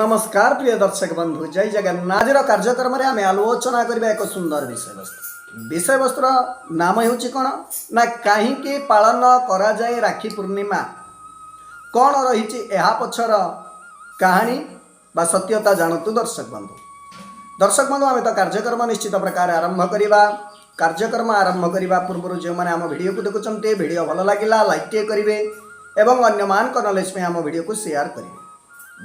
नमस्कार प्रिय दर्शक बंधु जय जगन्नाथ। आज कार्यक्रम में आम आलोचना करबा एक सुंदर विषय वस्तुर नाम होची कौन ना कहीं पालन करा जाए राखी पूर्णिमा कौन रही पछर कहानी बा सत्यता जानतु दर्शक बंधु आम तो कार्यक्रम निश्चित प्रकार आरंभ करवा। कार्यक्रम आरंभ करने पूर्व जो मैंने आम वीडियो को देखुंटे वीडियो भल लगे लाइक टे करेंगे और अन्य मान नॉलेज में आम वीडियो को शेयर करेंगे।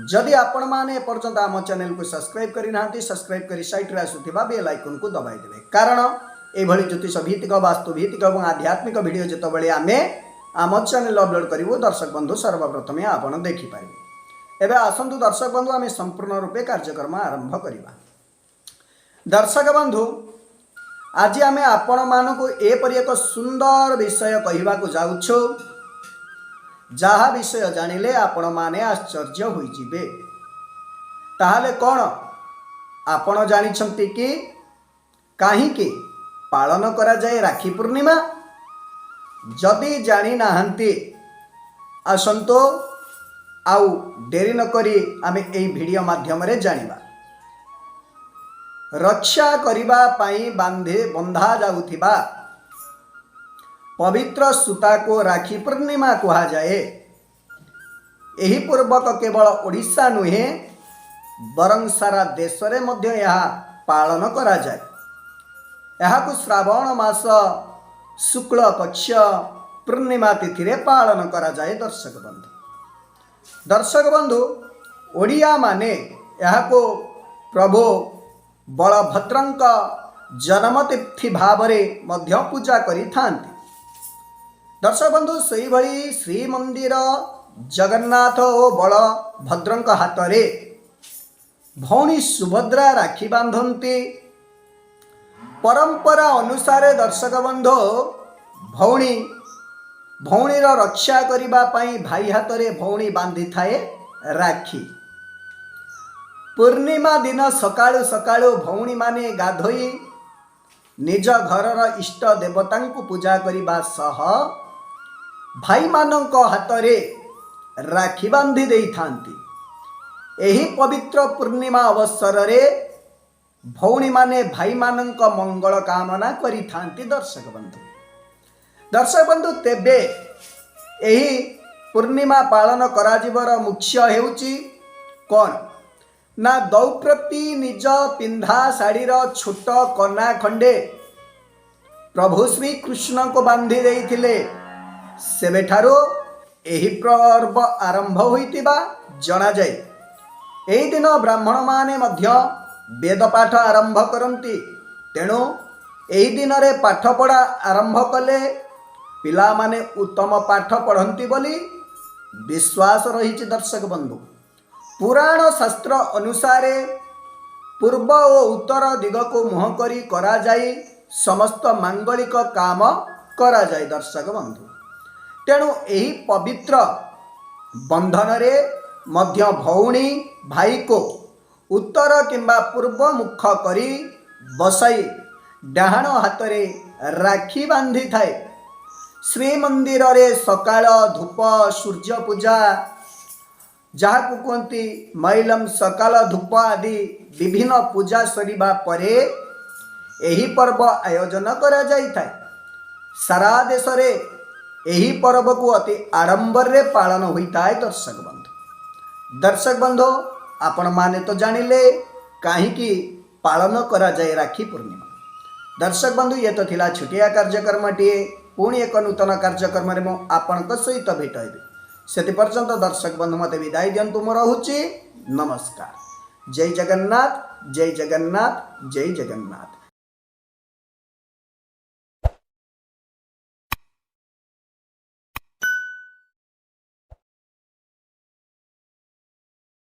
जदि आपण मैंने एपर्यंत आम चैनल को सब्सक्राइब करना सब्सक्राइब कर साइट रे आसुथिबा बेल आइकन को दबाई देवे, कारण एभली ज्योतिष भित्तिक वास्तु भित्तिक और आध्यात्मिक वीडियो जितेबाला आम आम चैनल अपलोड करूँ दर्शक बंधु सर्वप्रथमे आपण देखिपारे। एबे आसंतु दर्शक बंधु आम संपूर्ण रूपे कार्यक्रम आरंभ करवा। दर्शक बंधु आज आम आपण मानक एपरि एक सुंदर विषय कहवाक जाउछु, जहाँ विषय जानिले आपण माने आश्चर्य होई जिबे। ताहले कौन आपण जानिछंती कि काहींकि पालन करा जाए राखी पूर्णिमा? जदि जानी नाहंती आसंतो आउ डेरी न करी आमे एई वीडियो माध्यम रे जानिबा। रक्षा करिबा पाई बंधा जाउथिबा पवित्र सूता को राखी पूर्णिमा कहा जाए। यही पूर्वक केवल ओडिशा नुहे बरं सारा देश रे मध्य यह पालन करा जाए। यह को श्रावण मास शुक्ल पक्ष पूर्णिमा तिथि रे पालन करा जाए। दर्शक बंधु ओडिया माने यह को प्रभु बलभद्रंक जन्मतिथि भाव मध्य पूजा करि थांती। दर्शक बंधु से भली श्रीमंदिर जगन्नाथ और बलभद्रंक हाथ रे भौणी सुभद्रा राखी बांधती। परंपरा अनुसार दर्शक बंधु भौणीर रक्षा करिबा पाई भाई हाथ रे भौणी बांधी थाए राखी। पूर्णिमा दिन सकाळु सकाळु भौणी माने गाधोई निज घरर इष्ट देवता को पूजा करिबा सह भाई मानक हाथ रे राखी बांधी दे थांती। एही पवित्र पूर्णिमा अवसर रे भौणी माने भाई मानक मंगल कामना करि थांती। दर्शक बंधु तेबे एही पूर्णिमा पालन करा जिवर मुख्य हेउची कौन ना दौप्रती निज पिंधा शाढ़ीर छोट कना खंडे प्रभु श्री कृष्ण को बांधी देइथिले। सेबेठारो एही पर्व आरंभ होइतिबा जणा जाए। एही दिन ब्राह्मण माने मध्य वेद पाठ आरंभ करती। तेणु एही दिन रे पाठ पढ़ा आरंभ कले पिला माने उत्तम पाठ पढ़ंती बोली विश्वास रही। दर्शक बंधु पुराण शास्त्र अनुसार पूर्व और उत्तर दिग को मुह करी करा जाई समस्त मांगलिक काम करा जाए। दर्शक बंधु तेणु यही पवित्र बंधन रे मध्य भौणी भाई को उत्तर किंबा पूर्व मुख करी बसाई डाहाण हाथ रे राखी बांधी थाए। श्रीमंदिर रे सकाळ धूप सूर्य पूजा जहाँ को कहती मैलम सकाल धूप आदि विभिन्न पूजा सरिबा परे एही पर्व आयोजन करा जाई थाए। सारा देश रे एही पर्व को अति आडंबर रे पालन होता है। दर्शक बंधु आपण माने तो जानिले कहीं पालन करा जाए राखी पूर्णिमा। दर्शक बंधु ये तो थिला छुटिया कार्यक्रम टे पुणी एक नूतन कार्यक्रम रे मो आपनक सहित भेट हेबी। सेति पर्यंत दर्शक बंधु मते विदाई दियंतु। मोर होची नमस्कार। जय जगन्नाथ जय जगन्नाथ जय जगन्नाथ।